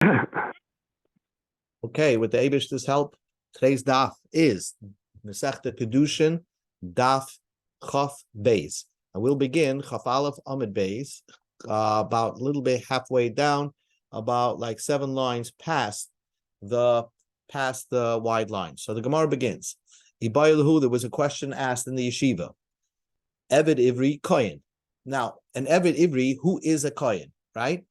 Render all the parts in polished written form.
Okay, with the Eibishter's help, today's daf is Masechta Kiddushin Daf Chaf Beis. And we'll begin Chaf Aleph Amid Beis, about a little bit halfway down, about like 7 lines past the wide line. So the Gemara begins. Ibaylahu, there was a question asked in the yeshiva. Eved Ivri Kohen. Now, an Eved Ivri, who is a Kohen, right?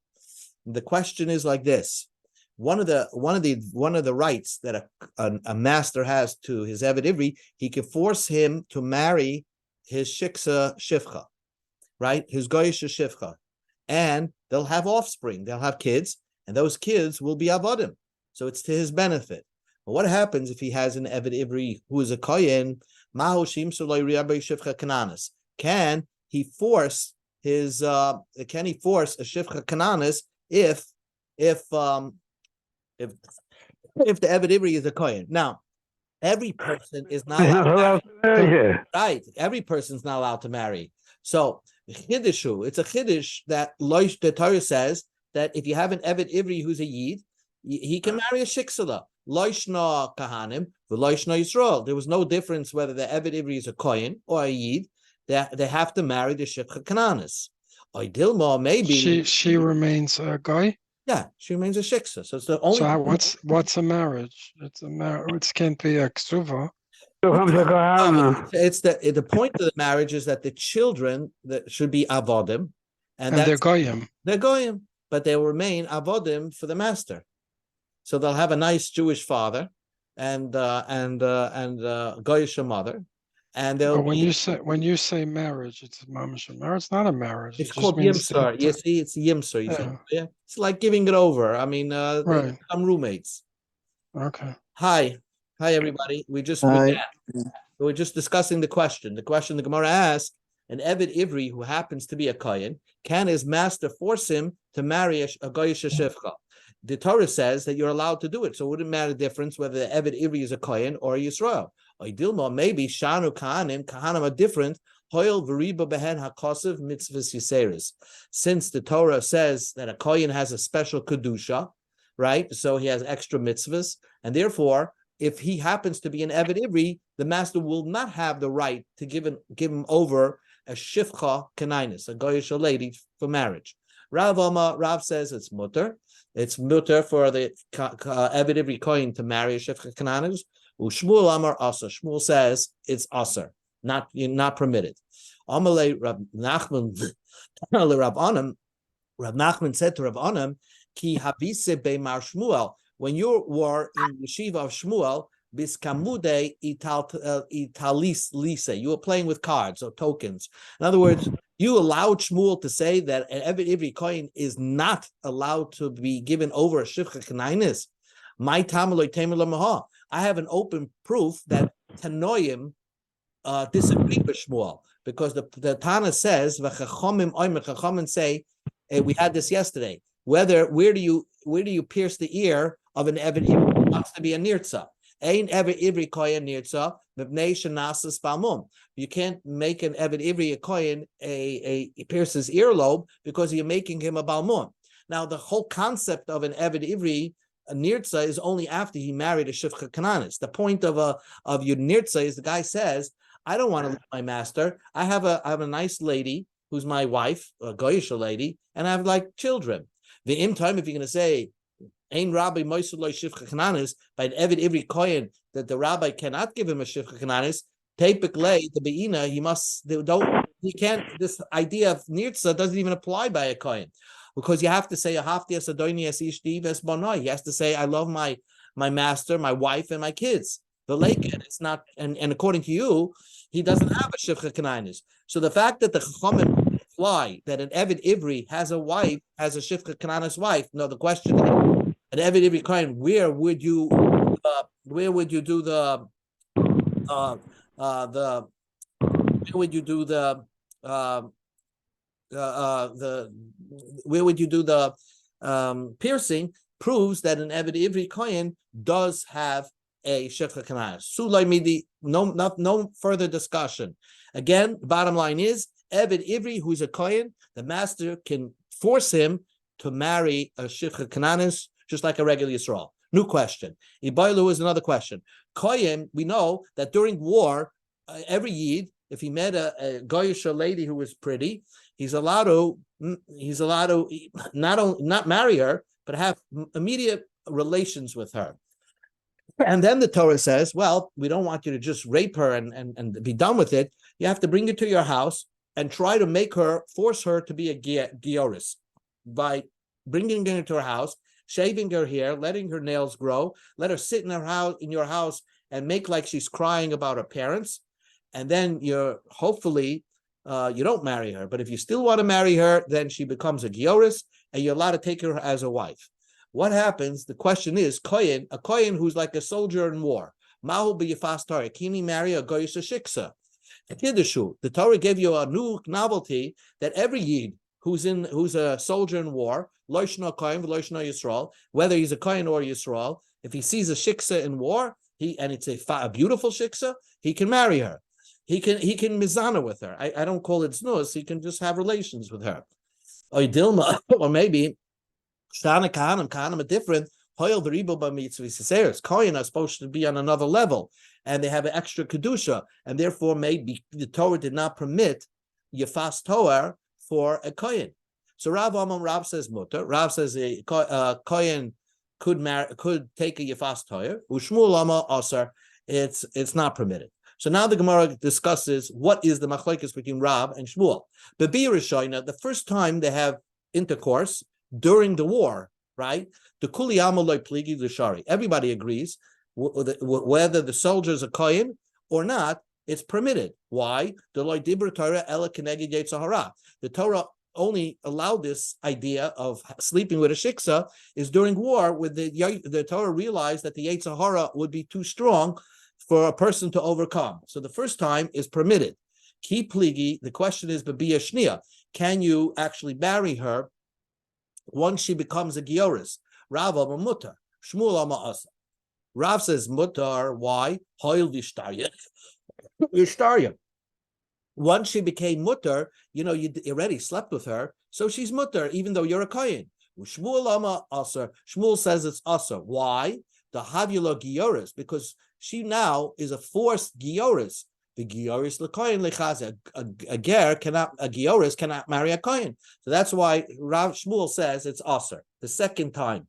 The question is like this. One of the rights that a master has to his Eved Ivri, he can force him to marry his shiksa shivcha, right? His goyish shivcha, and they'll have offspring, they'll have kids, and those kids will be avodim. So it's to his benefit. But what happens if he has an Eved Ivri who is a kohen? Mahu shimsu lo yirabei shivcha kananis. Can he force a shivcha kananis if the Eved Ivri is a kohen? Now, every person is not allowed to marry. Right, every person's not allowed to marry. So chiddushu, it's a chiddush that the Torah says that if you have an Eved Ivri who's a yid, he can marry a shiksala. Loishna kahanim, v'loishna Yisrael. There was no difference whether the Eved Ivri is a kohen or a yid. They have to marry the shivcha kananis. Or Dilma, maybe she remains a guy. Yeah, she remains a shiksa. So it's the only. So what's a marriage? It's a marriage. It can't be a ksuva. It's the point of the marriage is that the children that should be avodim, and they're goyim. They're goyim, but they will remain avodim for the master. So they'll have a nice Jewish father and goyish mother, and they'll. But when you say marriage, it's a mamash marriage. It's not a marriage. It's called yimsar. You see, it's yimsar. Yeah, it's like giving it over. I mean, right. They become roommates. Okay. Hi, everybody. We're just discussing the question. The question the Gemara asked: an Eved Ivri who happens to be a kohen, can his master force him to marry a goyish shivcha? The Torah says that you're allowed to do it, so it wouldn't matter the difference whether the Eved Ivri is a kohen or a Yisrael. Or Dilma, maybe shanu kahanim are different. Hoil v'riba behen hakosiv mitzvahs yiseris. Since the Torah says that a kohen has a special kedusha, right? So he has extra mitzvahs, and therefore, if he happens to be an Eved Ivri, the master will not have the right to give him over a shivcha kanainis, a goyish lady for marriage. Rav says it's mutter. It's mutter for the Eved Ivri kohen to marry a shivcha kanainis. Shmuel Amar Asa. Shmuel says it's Aser, not permitted. Amalei Rav Nachman Rav Anam. Rav Nachman said to Rav Anam, Ki Havise Beimar Shmuel. When you were in the yeshiva of Shmuel, Biskamude Italis Lise, you were playing with cards or tokens. In other words, you allowed Shmuel to say that an Eved Ivri kohen is not allowed to be given over a shivcha kanainis. My tamaloi tamaloi maha. I have an open proof that Tanoim disagree with Shmuel, because the Tana says Chachamim say, we had this yesterday. Where do you pierce the ear of an Eved Ivri who wants to be a nirtza? Ein Eved Ivri kohen nirtza mipnei shenasas balmum. You can't make an Eved Ivri a kohen a pierce his earlobe because you're making him a balmum. Now the whole concept of an Eved Ivri a nirtza is only after he married a shivcha kananis. The point of your nirtza is the guy says, I don't want to leave my master. I have a nice lady who's my wife, a goyish lady, and I have like children. The time, if you're going to say, Ein Rabbi Moisuloi shivcha kananis, by an Eved Ivri kohen, that the rabbi cannot give him a shivcha kananis, tepik lei, the beina, this idea of nirtza doesn't even apply by a kohen. Because you have to say, he has to say, I love my master, my wife, and my kids. The lake, it's not, and according to you, he doesn't have a shivcha kanainis. So the fact that the Chachamim imply that an Eved Ivri has a wife, has a shivcha kanainis wife. No, the question is, an Eved Ivri kohen, where would you do the piercing proves that an Eved Ivri kohen does have a shivcha kananis. Sulay midi, no further discussion. Again, the bottom line is Eved Ivri, who's a kohen, the master can force him to marry a shivcha kananis just like a regular Yisrael. New question. Ibailu is another question. Kohen, we know that during war, every Yid, if he met a Goyish lady who was pretty, he's allowed to not marry her, but have immediate relations with her. And then the Torah says, well, we don't want you to just rape her and be done with it. You have to bring her to your house and try to force her to be a Gioris by bringing her to her house, shaving her hair, letting her nails grow, let her sit in your house and make like she's crying about her parents. And then hopefully you don't marry her. But if you still want to marry her, then she becomes a Gioris and you're allowed to take her as a wife. What happens? The question is, a Kohen who's like a soldier in war. Mahu b'yifas Torah. Can he marry a Goyish Shiksa? Kiddushu. The Torah gave you a new novelty that every Yid who's a soldier in war, loishna Kohen, loishna Yisrael, whether he's a Kohen or Yisrael, if he sees a Shiksa in war, and it's a beautiful Shiksa, he can marry her. He can mizana with her. I don't call it znus. He can just have relations with her. Or Dilma, or maybe Shana Kahanim are different. Hoyel v'ribo b'mitzvah. Kohen are supposed to be on another level, and they have an extra kedusha, and therefore maybe the Torah did not permit yefas toar for a Kohen. So Rav says mutter. Rav says a Kohen could take a yefas toar. Ushmuel Amar asar. It's not permitted. So now the Gemara discusses what is the machlokes between Rav and Shmuel. Bebi Rishoina, the first time they have intercourse during the war, right? The Kuli Amaloi Pligi L'Shari. Everybody agrees whether the soldiers are Kohen or not, it's permitted. Why? The Torah only allowed this idea of sleeping with a shiksa is during war, where the Torah realized that the Yetzer Hara would be too strong for a person to overcome. So the first time is permitted. Ki pligi, the question is, Babiya Shnia, can you actually marry her once she becomes a Gioris? Rav Amar Mutar, Shmuel Amar Asa. Rav says Mutar, why? Hoil Vishtarya. Vishtarya. Once she became Mutar, you already slept with her, so she's Mutar, even though you're a Kohen. Shmuel Amar Asa. Shmuel says it's Asa. Why? The Havila Gioris, because she now is a forced Gioris. The Gioris lekohen lechaze. A Gioris cannot marry a Kohen. So that's why Rav Shmuel says it's Aser, the second time.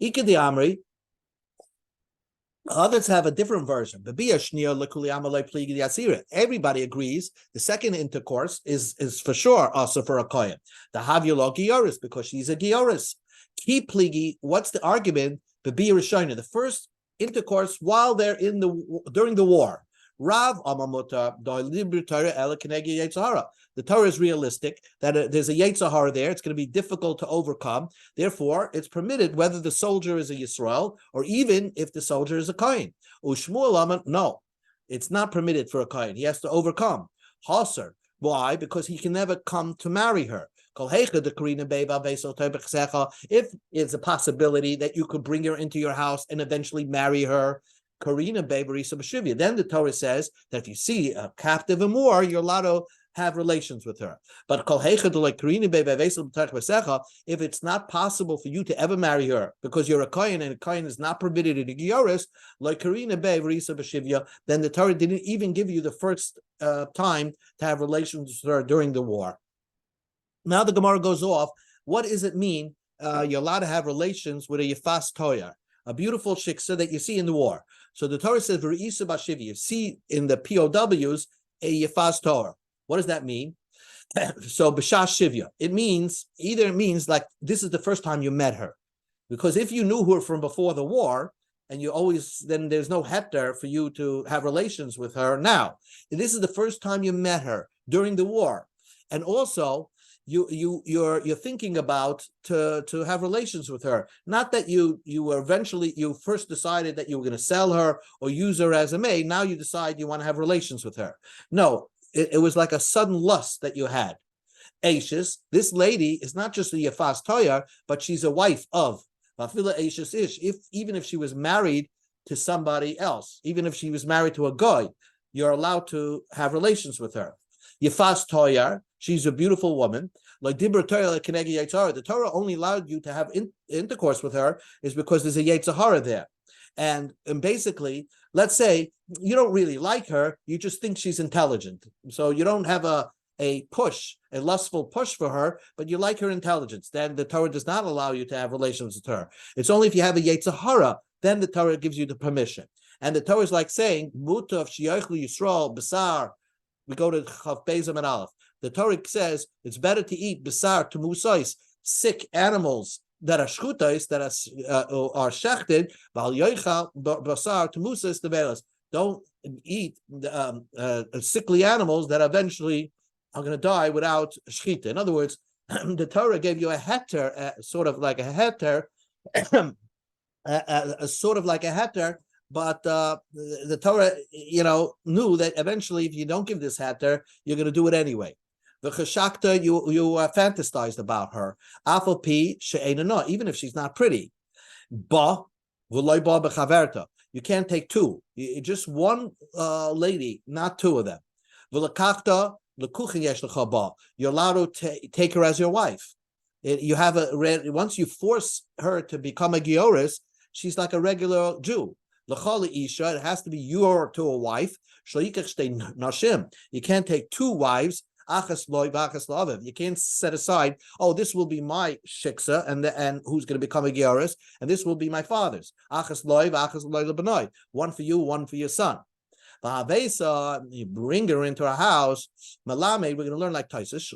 Ika de Amri, others have a different version. Everybody agrees the second intercourse is for sure Aser for a Kohen. The Havila Gioris, because she's a Gioris. Ki pligi, what's the argument? The first intercourse while they're during the war. Rav Amamuta, the Torah is realistic that there's a Yetzer Hara there. It's going to be difficult to overcome. Therefore, it's permitted whether the soldier is a Yisrael or even if the soldier is a Kohen. Ushmuel no, it's not permitted for a Kohen. He has to overcome. Haser. Why? Because he can never come to marry her. If it's a possibility that you could bring her into your house and eventually marry her, then the Torah says that if you see a captive in war, you're allowed to have relations with her. But if it's not possible for you to ever marry her because you're a Kohen and a Kohen is not permitted in the Gioris, then the Torah didn't even give you the first time to have relations with her during the war. Now the Gemara goes off. What does it mean? You're allowed to have relations with a Yefas Toya, a beautiful shiksa that you see in the war. So the Torah says, "V'reisa b'shivya." You see in the POWs a Yefas Torah. What does that mean? So b'shas shivya. It means like this is the first time you met her, because if you knew her from before the war, and then there's no heter for you to have relations with her now. And this is the first time you met her during the war, and also you're thinking about to have relations with her. Not that you first decided that you were going to sell her or use her as a maid. Now you decide you want to have relations with her. No, it was like a sudden lust that you had. Ashes, this lady is not just a Yefas Toya, but she's a wife of Mafila Ashes Ish. Even if she was married to somebody else, even if she was married to a guy, you're allowed to have relations with her. Yefas Toyar, she's a beautiful woman. Like the Torah only allowed you to have intercourse with her is because there's a Yetzer Hara there. And basically, let's say you don't really like her, you just think she's intelligent. So you don't have a lustful push for her, but you like her intelligence. Then the Torah does not allow you to have relations with her. It's only if you have a Yetzer Hara, then the Torah gives you the permission. And the Torah is like saying, Mutav Shiachlu Yisrael Basar. We go to Chav Bezim and Aleph. The Torah says it's better to eat Basar to Musais, sick animals that are shchutais, that are shechted, basar to musas tevelas. Don't eat sickly animals that eventually are going to die without shchita. In other words, the Torah gave you a heter, sort of like a heter, sort of like a heter, but the Torah, knew that eventually, if you don't give this heter, you're going to do it anyway. The cheshakta, you fantasized about her. Afal pi she'ena, even if she's not pretty. Ba v'loy ba b'chaverta. You can't take two. Just one lady, not two of them. V'lekachta lekuchin yesh lecha ba. You're allowed to take her as your wife. You have once you force her to become a gioris, she's like a regular Jew. L'chali isha, it has to be your to a wife. Shloikach shtei nashim. You can't take two wives. You can't set aside, this will be my shiksa, and who's going to become a gioris, and this will be my father's. One for you, one for your son. You bring her into our house. Malame, we're going to learn like Taisus.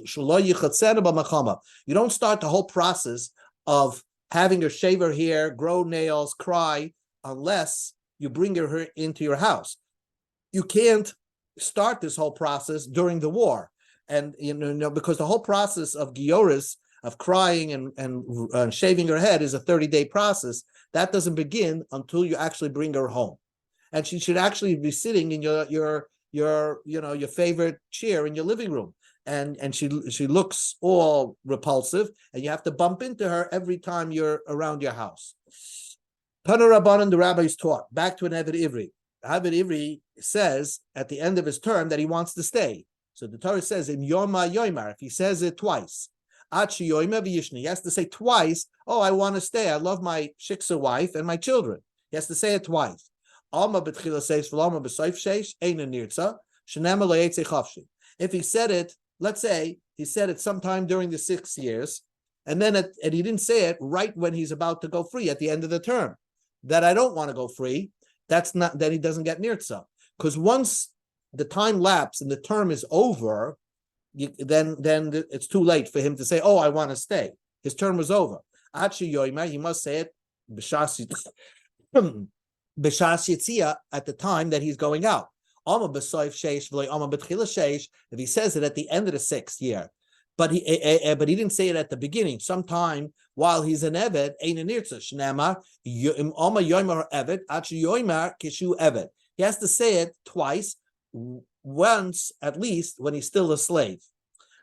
You don't start the whole process of having her shave her hair, grow nails, cry, unless you bring her into your house. You can't start this whole process during the war. And because the whole process of gioris, of crying and shaving her head, is a 30-day process. That doesn't begin until you actually bring her home, and she should actually be sitting in your favorite chair in your living room. And she looks all repulsive, and you have to bump into her every time you're around your house. Tana Rabbanan, the rabbis taught. Back to an Eved Ivri. Eved Ivri says at the end of his term that he wants to stay. So the Torah says in Yoma Yoimar, if he says it twice, Achi Yoima V'yishni, he has to say twice, I want to stay. I love my shiksa wife and my children. He has to say it twice. Alma B'tchila says, V'lama B'soif Sheish, Eina Nirtza, Shenema Le'etze Chavshi. If he said it, let's say he said it sometime during the 6 years, and then and he didn't say it right when he's about to go free at the end of the term, that I don't want to go free, that's not, then he doesn't get Nirtza. Because once the time lapse and the term is over, then it's too late for him to say, I want to stay. His term was over. Achi Yoima, he must say it b'shas yitzia, at the time that he's going out. Alma b'soif sheish v'loy alma b'tchila sheish, if he says it at the end of the 6th year, but he didn't say it at the beginning, sometime while he's an eved, ein nirtza shnema alma yoimar eved achi yoimar kishu eved. He has to say it twice, once at least when he's still a slave.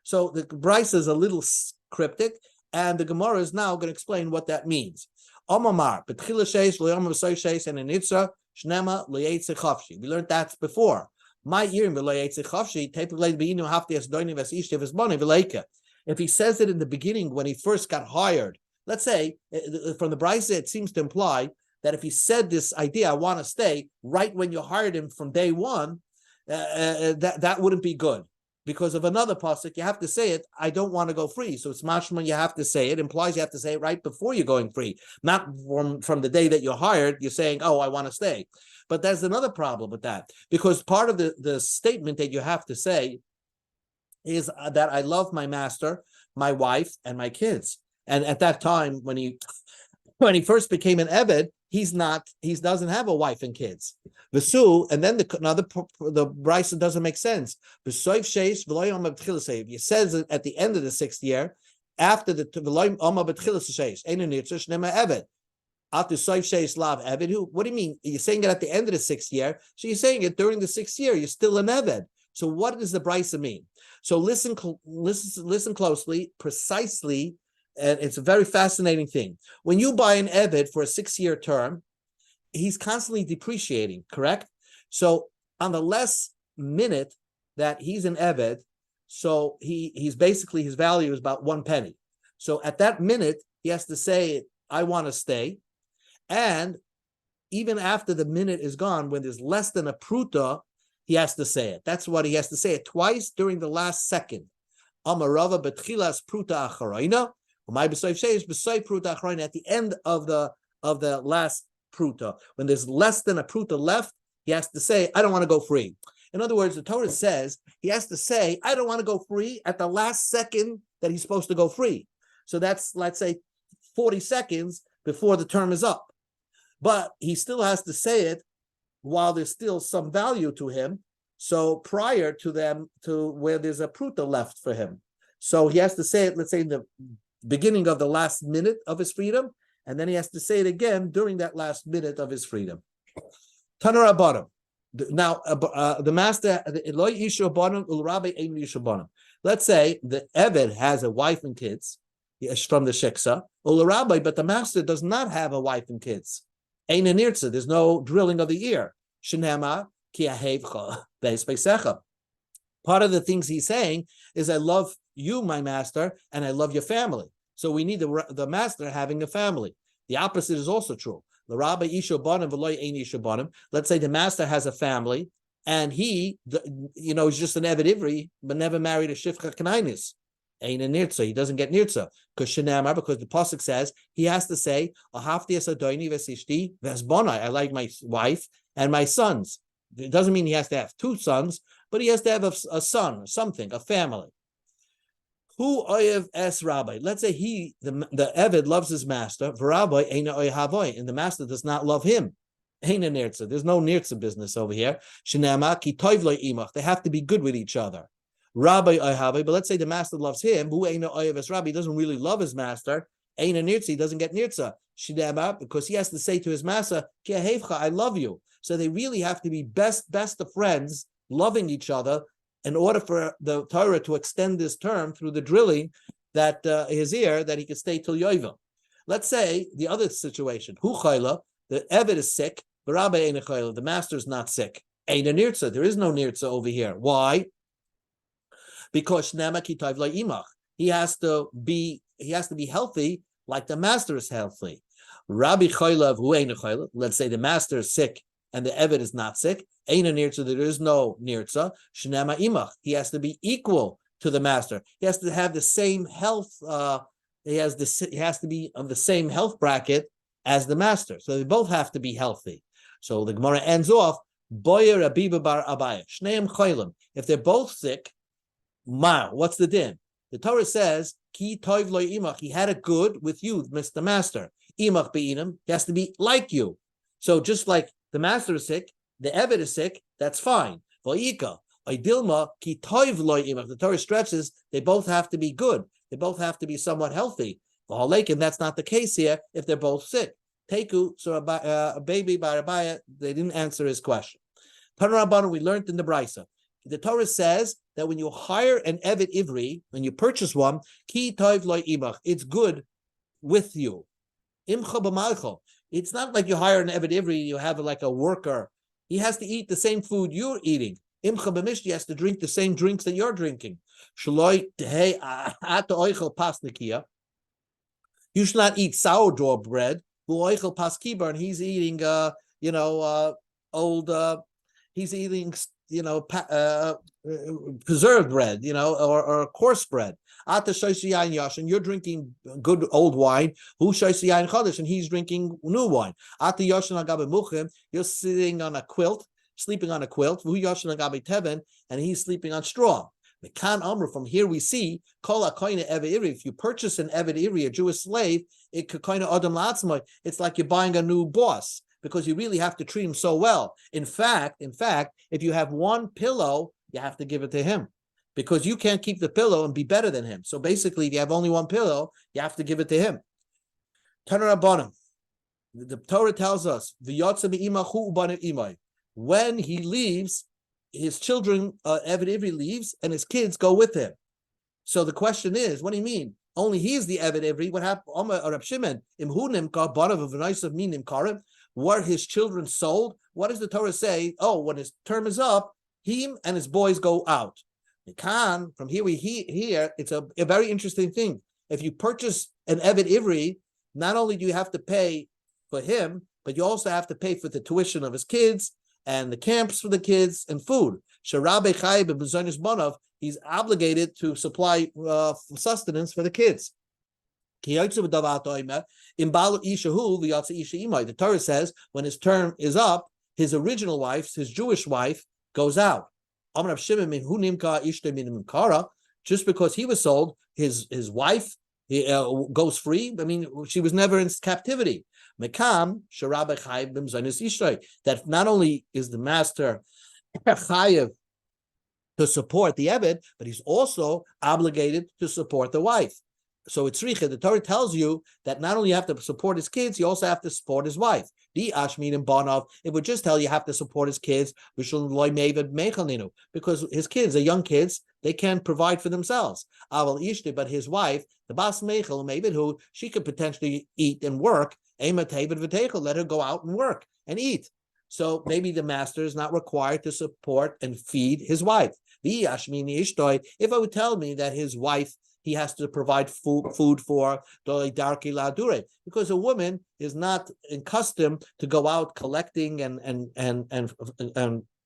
So the Bryce is a little cryptic, and the Gemara is now going to explain what that means. Omamar, betchila sheish loyama v'soy sheish and enitza shnema loyetze chavshi. We learned that before. My year loyetze chavshi tepulei beinu hafti asdoini v'sishte v'sboni v'leika. If he says it in the beginning when he first got hired, let's say from the Bryce it seems to imply that if he said this idea, I want to stay, right when you hired him from day one, that wouldn't be good. Because of another pasuk, you have to say it, I don't want to go free. So it's mashma, you have to say it. Implies you have to say it right before you're going free. Not from the day that you're hired, you're saying, I want to stay. But there's another problem with that. Because part of the statement that you have to say is that I love my master, my wife, and my kids. And at that time, when he first became an Eved, he doesn't have a wife and kids. V'su, and then the Bryce doesn't make sense. V'soif sheish v'loy oma b'tchilas sheish. He says it at the end of the 6th year, after the v'loy oma b'tchilas sheish. Einu nirtza shnema eved. After soif sheish lav eved. What do you mean? You're saying it at the end of the 6th year. So you're saying it during the 6th year. You're still an eved. So what does the Bryce mean? So listen closely, precisely. And it's a very fascinating thing. When you buy an Eved for a 6-year term, he's constantly depreciating, correct? So on the less minute that he's an Eved, So he's basically, his value is about 1 penny. So at that minute, he has to say, I want to stay. And even after the minute is gone, when there's less than a pruta, he has to say it. That's what he has to say it twice during the last second. Amarava betchilas pruta acharayna. At the end of the last pruta, when there's less than a pruta left, he has to say, I don't want to go free. In other words, the Torah says he has to say, I don't want to go free at the last second that he's supposed to go free. So that's, let's say, 40 seconds before the term is up. But he still has to say it while there's still some value to him. So prior to them, to where there's a pruta left for him. So he has to say it, let's say, in the beginning of the last minute of his freedom, and then he has to say it again during that last minute of his freedom. Tanur bottom. Now, the master, let's say the Eved has a wife and kids from the Shiksa, but the master does not have a wife and kids. There's no drilling of the ear. Part of the things he's saying is, I love you, my master, and I love your family. So we need the master having a family. The opposite is also true. Let's say the master has a family, and he, is just an Eved Ivri, but never married a Shifcha Kanainis. Ain't a Nirtza. He doesn't get Nirtza. Because the Pasuk says, he has to say, I like my wife and my sons. It doesn't mean he has to have 2 sons, but he has to have a son, something, a family. Who oyev es rabbi? Let's say the Eved loves his master, v'rabbi eina oyhavoi, and the master does not love him. Eina nirtza. There's no nirtza business over here. Shenema ki toiv lo imach. They have to be good with each other. Rabbi oyhavoi, but let's say the master loves him. Who eina oyev es rabbi? He doesn't really love his master. Eina nirtza. He doesn't get nirtza. Shenema, because he has to say to his master, ki ahevcha, I love you. So they really have to be best of friends, loving each other, in order for the Torah to extend this term through the drilling that his ear, that he could stay till Yovel. Let's say the other situation. Hu chayla, the Eved is sick, the master is not sick. Ein a nirtza. There is no nirtza over here. Why? Because shnema ki tayv lo imach. He has to be healthy like the master is healthy. Rabbi chayla hu ein a chayla. Let's say the master is sick and the Eved is not sick. Ein a nirtza, there is no nirtza. Shnema imach. He has to be equal to the master. He has to have the same health. He has to be of the same health bracket as the master. So they both have to be healthy. So the Gemara ends off, Boyer Abiba Bar Abaya. Shneim Cholim. If they're both sick, what's the din? The Torah says, Ki toiv lo imach. He had it good with you, Mr. Master. Imach be'inim. He has to be like you. So just like the master is sick, the Eved is sick, that's fine. V'ika, Oidilma, Ki toiv lo imach. The Torah stresses they both have to be good. They both have to be somewhat healthy. And that's not the case here if they're both sick. Teku, so a baby by Rabbiah, they didn't answer his question. Panarabanu, we learned in the Brisa. The Torah says that when you hire an Eved Ivri, when you purchase one, ki toiv lo imach, it's good with you. Imcha b'malcho. It's not like you hire an Eved Ivri, you have like a worker. He has to eat the same food you're eating. Imcha b'mishti, he has to drink the same drinks that you're drinking. Shaloi tehei ata oichel pasnikia. You should not eat sourdough bread. Oichel paskibar, and he's eating, he's eating, preserved bread, or coarse bread. Ata shoysi yain yashin, you're drinking good old wine. Who shoysi yain chadash, and he's drinking new wine. Ata yashin agabe muchim, you're sitting on a quilt, sleeping on a quilt. Who yashin agabe tevin, and he's sleeping on straw. From here we see, if you purchase an Eved Ivri, a Jewish slave, it could kind of adam latzmai. It's like you're buying a new boss because you really have to treat him so well. In fact, if you have one pillow, you have to give it to him because you can't keep the pillow and be better than him. So basically, if you have only one pillow, you have to give it to him. Tanarabonim. The Torah tells us, when he leaves, his children, Eved Ivri leaves, and his kids go with him. So the question is, what do you mean? Only he is the Eved Ivri. What happened? Rab Shimon, were his children sold? What does the Torah say? Oh, when his term is up, him and his boys go out. From here we hear it's a very interesting thing. If you purchase an Eved Ivri, not only do you have to pay for him, but you also have to pay for the tuition of his kids and the camps for the kids and food. He's obligated to supply sustenance for the kids. The Torah says when his term is up, his original wife, his Jewish wife, goes out. Just because he was sold, his wife goes free. I mean, she was never in captivity. That not only is the master chayev to support the Eved, but he's also obligated to support the wife. So it's richa. The Torah tells you that not only you have to support his kids, you also have to support his wife. The ashmin and banov, it would just tell you have to support his kids because his kids are young kids, they can't provide for themselves. But his wife, the bas mechel maybe who she could potentially eat and work. Let her go out and work and eat. So maybe the master is not required to support and feed his wife. If I would tell me that his wife, he has to provide food for, because a woman is not accustomed to go out collecting and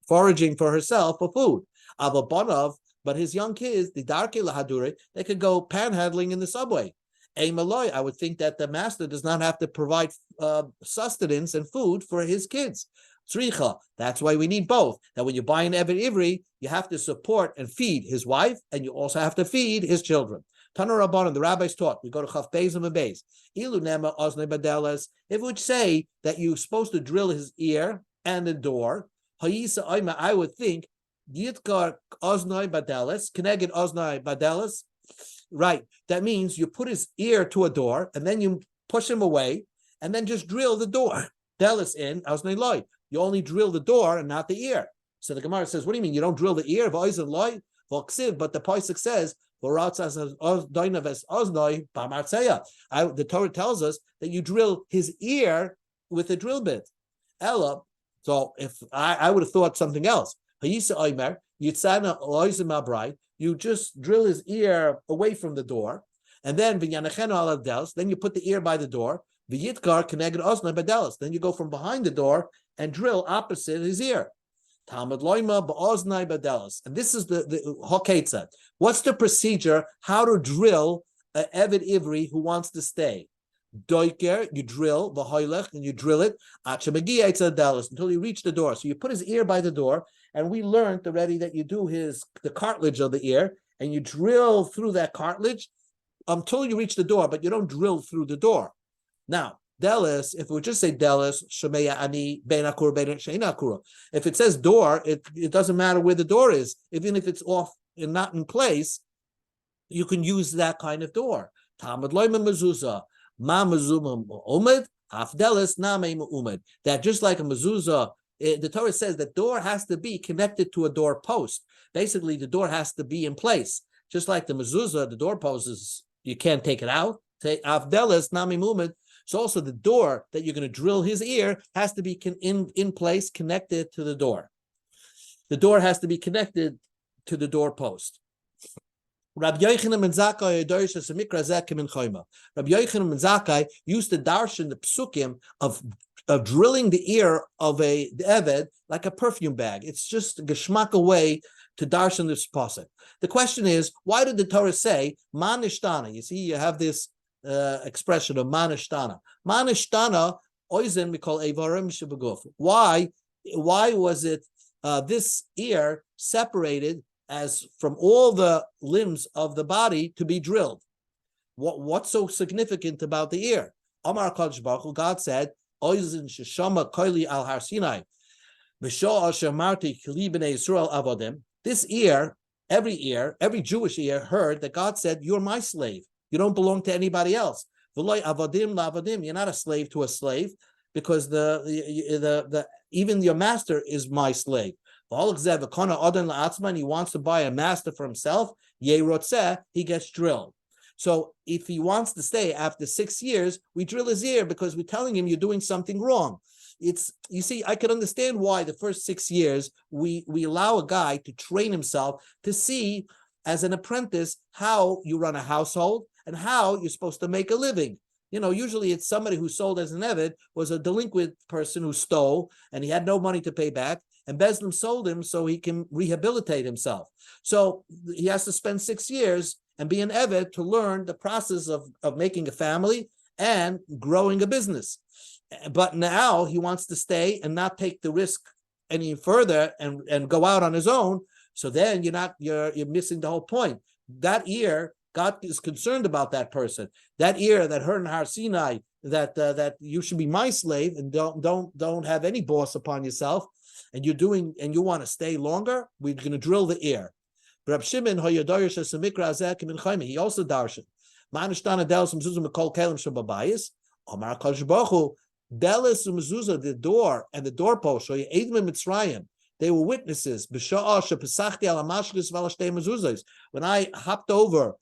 foraging for herself for food. But his young kids, the darki lahadure, they could go panhandling in the subway. I would think that the master does not have to provide sustenance and food for his kids. Tzricha. That's why we need both. That when you buy an Eved Ivri, you have to support and feed his wife, and you also have to feed his children. Tanur Rabbanan, the rabbis taught. We go to Chaf Beis and Beis. Ilu nema oznei badelas. If it would say that you're supposed to drill his ear and the door, hayisa oima, I would think yitkar oznei badelas, keneged oznei badelas. Right. That means you put his ear to a door, and then you push him away, and then just drill the door. Delis in oznei loy. You only drill the door and not the ear. So the Gemara says, what do you mean? You don't drill the ear? But the Pasuk says, the Torah tells us that you drill his ear with a drill bit. Ella. So if I would have thought something else. You just drill his ear away from the door, and then then you put the ear by the door. Then you go from behind the door and drill opposite his ear. Talmud loima ba'oznai badelas. And this is the hoketza. What's the procedure? How to drill an Eved Ivri who wants to stay? Doiker, you drill the hoylech, and you drill it until you reach the door. So you put his ear by the door, and we learned already that you do the cartilage of the ear, and you drill through that cartilage until you reach the door, but you don't drill through the door. Now, Delis, if we just say Delis, Shemeya Ani, Bein Akur, Bein Shein Akura. If it says door, it doesn't matter where the door is. Even if it's off and not in place, you can use that kind of door. Talmud Loima Mezuzah, Ma Mezuzah Umid, Haf Delis, Name Umid. That just like a mezuzah, the Torah says that door has to be connected to a door post. Basically, the door has to be in place. Just like the mezuzah, the door post is, you can't take it out. Haf Delis, Name Umid. So also the door that you're going to drill his ear has to be in place, connected to the door. The door has to be connected to the door post. Rabbi Yochanan ben Zakkai used to darshan the psukim of drilling the ear of the Eved like a perfume bag. It's just a geschmack way to darshan this pasuk. The question is, why did the Torah say manishtana? You see, you have this expression of manishtana. Manishtana oizen we call evarim shebeguf. Why was it this ear separated as from all the limbs of the body to be drilled? What's so significant about the ear? Amar Kadosh Baruch Hu, God said, oizen sheshama koili al har Sinai v'sho asher marti kli b'nei Yisrael avodim. This ear, every Jewish ear heard that God said, you're my slave. You don't belong to anybody else. You're not a slave to a slave, because the even your master is my slave. And he wants to buy a master for himself. He gets drilled. So if he wants to stay after 6 years, we drill his ear because we're telling him you're doing something wrong. You see, I could understand why the first 6 years we allow a guy to train himself to see as an apprentice how you run a household and how you're supposed to make a living. Usually it's somebody who sold as an eved was a delinquent person who stole and he had no money to pay back, and Besdim sold him so he can rehabilitate himself. So he has to spend 6 years and be an eved to learn the process of making a family and growing a business. But now he wants to stay and not take the risk any further and go out on his own. So then you're missing the whole point. That year, God is concerned about that person. That year that heard in Har Sinai that you should be my slave and don't have any boss upon yourself, and you want to stay longer, we're going to drill the ear. Rab Shimon he also darshan. Ma'anashtana delis mezuzah mikol kelim shababayis. Omar Kadosh Baruch Hu delis mezuzah, the door and the doorpost. So Edom and Mitzrayim, they were witnesses. When I hopped over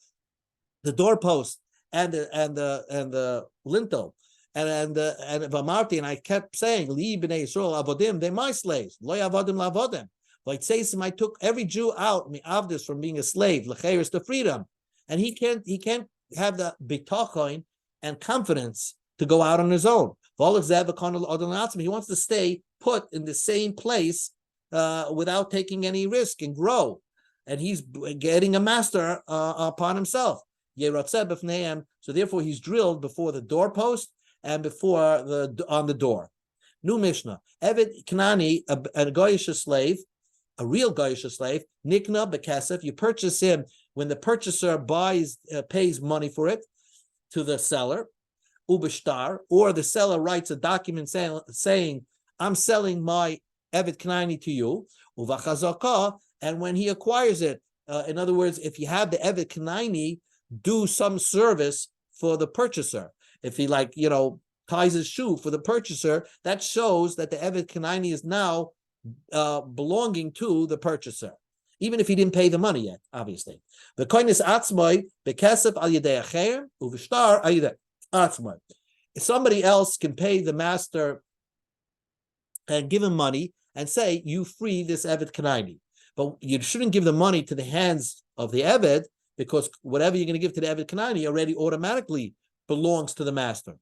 the doorpost and the lintel, and Vamarti, and I kept saying, Li b'nei Yisrael avodim, they're my slaves. Lo avodim lavodim. Like Seisim, I took every Jew out, Avdis, from being a slave, Lecheres, to freedom. And he can't have the bitachon and confidence to go out on his own. He wants to stay put in the same place without taking any risk and grow. And he's getting a master upon himself. So therefore he's drilled before the doorpost and before on the door. New Mishnah. Eved Knani, a Goyish slave, a real Goyish slave, Nikna Bekesef, you purchase him when the purchaser pays money for it to the seller, Ubishtar, or the seller writes a document saying I'm selling my Eved Knani to you, Uvachazaka, and when he acquires it, in other words, if you have the Eved Knani do some service for the purchaser, if he ties his shoe for the purchaser, that shows that the Eved Knani is now belonging to the purchaser, even if he didn't pay the money yet, obviously. The koinis atzmai bekesef al yedei acher uvishtar al yedei atzmai. Somebody else can pay the master and give him money and say, you free this Eved Knani. But you shouldn't give the money to the hands of the Eved, because whatever you're going to give to the Eved Knani already automatically belongs to the master.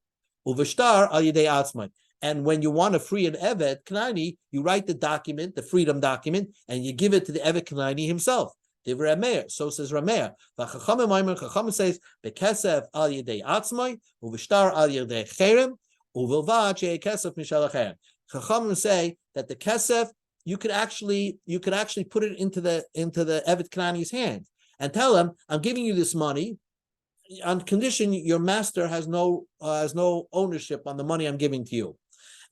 Uvishtar al yedei atzmai. And when you want to free an Eved Knani, you write the document, the freedom document, and you give it to the Eved Knani himself. So says Rameir. Chachamim says, "Bekesef al yedei atzmai, uvishtar al yedei cherem, uvilvad she'ekesef mishal cherem." Chachamim say that the kesef you could actually put it into the Eved Knani's hand and tell him, "I'm giving you this money on condition your master has no ownership on the money I'm giving to you."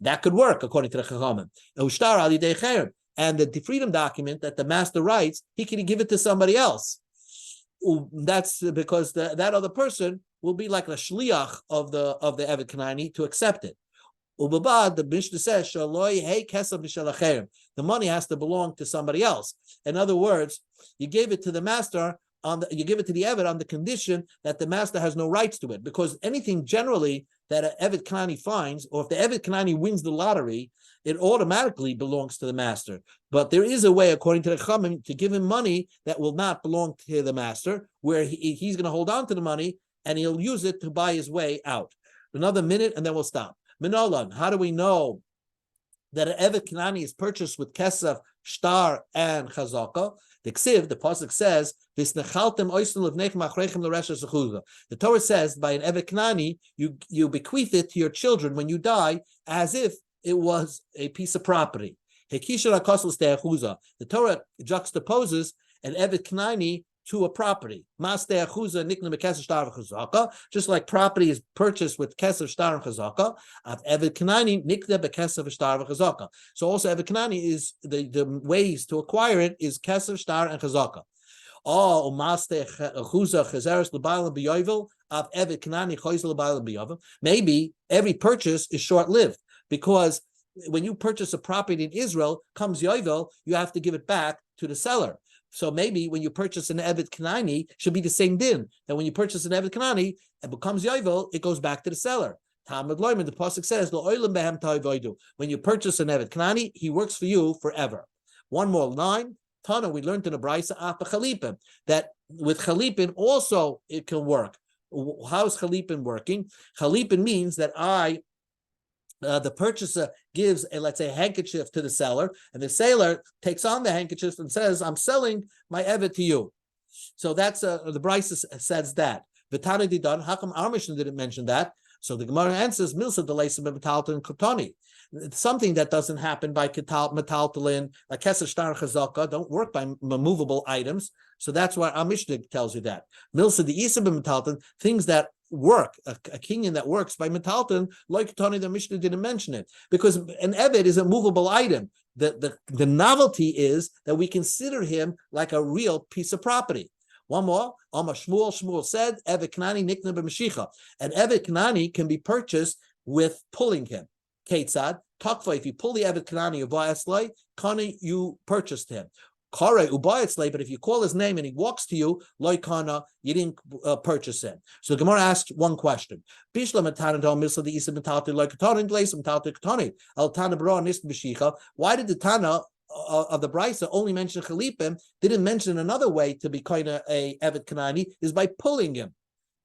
That could work according to the Chachamim. And the freedom document that the master writes, he can give it to somebody else. That's because that other person will be like a shliach of the Eved Knani to accept it. The Mishnah says, the money has to belong to somebody else. In other words, you gave it to the master, you give it to the Eved on the condition that the master has no rights to it. Because anything generally that an Eved Knani finds, or if the Eved Knani wins the lottery, it automatically belongs to the master. But there is a way, according to the Chachamim, to give him money that will not belong to the master, where he's going to hold on to the money and he'll use it to buy his way out. Another minute and then we'll stop. Minolan, how do we know that an Eved Knani is purchased with Kesef, Shtar, and Chazaka? The pasuk says, the Torah says, by an Eved Knani, you bequeath it to your children when you die, as if it was a piece of property. The Torah juxtaposes an Eved Knani to a property. Just like property is purchased with Kesef, Shtar, and Chazaka, Eved Knani nikna bekesef, Shtar, and Chazaka. So also Eved Knani is the ways to acquire it is Kesef, Shtar, and Chazaka. Maybe every purchase is short-lived, because when you purchase a property in Israel, comes Yovel, you have to give it back to the seller. So maybe when you purchase an Evet Kanani, should be the same din. That when you purchase an Evet Kanani, it becomes Yovel, it goes back to the seller. Talmud Loyman, the pasuk says, when you purchase an Evet Kanani, he works for you forever. One more line. Tana, we learned in the Brisa Apa Chalipin that with Chalipin also it can work. How's Chalipin working? Chalipin means that the purchaser gives let's say, a handkerchief to the seller, and the seller takes on the handkerchief and says, "I'm selling my evet to you." So that's the Brisa says that. V'tana didan. How come our Mishnah didn't mention that? So the Gemara answers, "Milsa delaysim metaltalin kotoni." It's something that doesn't happen by metaltalin, like keser shtar chazaka, don't work by movable items. So that's why our Mishnah tells you that. Milsa the isa metaltalin, things that work, a kinyan that works by metaltalin, like Tony, the Mishnah didn't mention it because an evet is a movable item. The novelty is that we consider him like a real piece of property. One more, Shmuel said, Evet Knani nikna b'mashicha. An Evet Knani can be purchased with pulling him. Ketzad, Takva, if you pull the Evet Knani ubayaslay, Kani, you purchased him. Kare ubayaslay, but if you call his name and he walks to you, loy kana, you didn't purchase him. So the Gemara asked one question. Bishla matanadol misla the isa metalti loy katani, glace metalti katani. Al tana bra nist b'shicha. Why did the Tana of the Brisa only mention Chalipim, didn't mention another way to be kind of a Evet Kanani is by pulling him?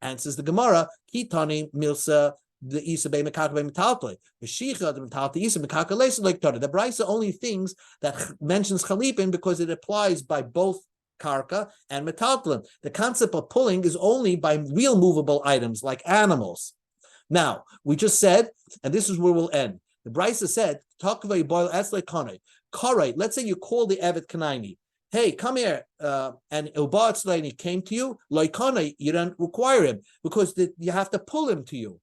Answers the Gemara, Kitani Milsa the Isa Be Mekaka Be Metaltle. Meshicha the Metaltle Isa Mekaka Lesa like Tana. The Brisa only things that mentions Chalipim because it applies by both Karka and Metaltle. The concept of pulling is only by real movable items like animals. Now, we just said, and this is where we'll end. The Brisa said, Takvei boil Esley Kane. Korei, let's say you call the Evet Kanani. Hey, come here. And Uba Etzleini came to you. Loikane, you don't require him because you have to pull him to you.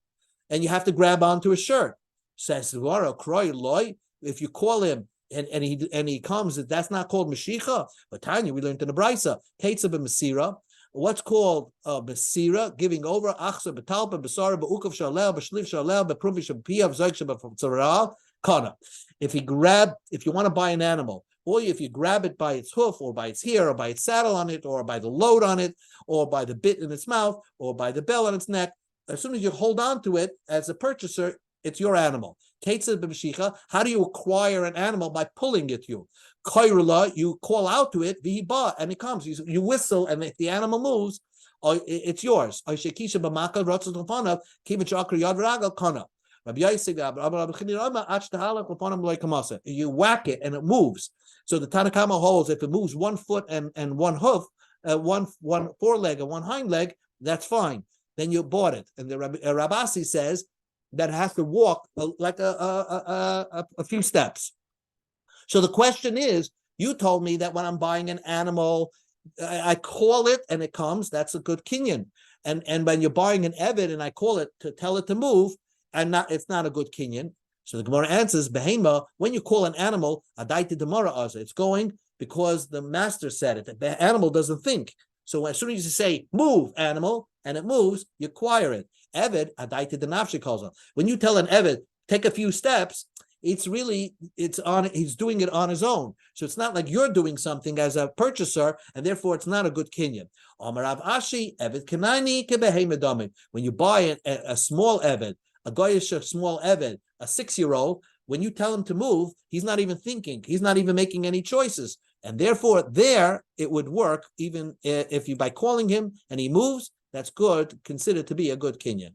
And you have to grab onto his shirt. Says Kroi Loy. If you call him and he comes, that's not called Mashicha. But Tanya, we learned in the Brisa, Ketza Masira. What's called Masira, giving over, Achsa Betalpa, Besara, Beukav Shalel, Beshliv Shalel, Bepruvish Piav, Zog Kana. If you want to buy an animal, or if you grab it by its hoof, or by its hair, or by its saddle on it, or by the load on it, or by the bit in its mouth, or by the bell on its neck, as soon as you hold on to it as a purchaser, it's your animal. How do you acquire an animal? By pulling it to you. You call out to it, and it comes. You whistle, and if the animal moves, it's yours. You whack it and it moves. So the Tanakama holds if it moves 1 foot and one hoof, one foreleg and one hind leg, that's fine. Then you bought it. And the Rabasi says that it has to walk like a few steps. So the question is, you told me that when I'm buying an animal, I call it and it comes, that's a good kinyan. And when you're buying an evet and I call it to tell it to move, it's not a good kinyan. So the Gemara answers, Behema, when you call an animal, adaita demara aza, it's going because the master said it. The animal doesn't think. So as soon as you say, move, animal, and it moves, you acquire it. Evet, adaita denafshi calls on. When you tell an evet, take a few steps, he's doing it on his own. So it's not like you're doing something as a purchaser, and therefore it's not a good kinyan. Omarav Ashi, evet kanani kebehemedamim. When you buy a small evet, a goyish small evet, a 6-year-old, when you tell him to move, he's not even thinking. He's not even making any choices. And therefore, there it would work, even if you by calling him and he moves, that's good, considered to be a good kinyan.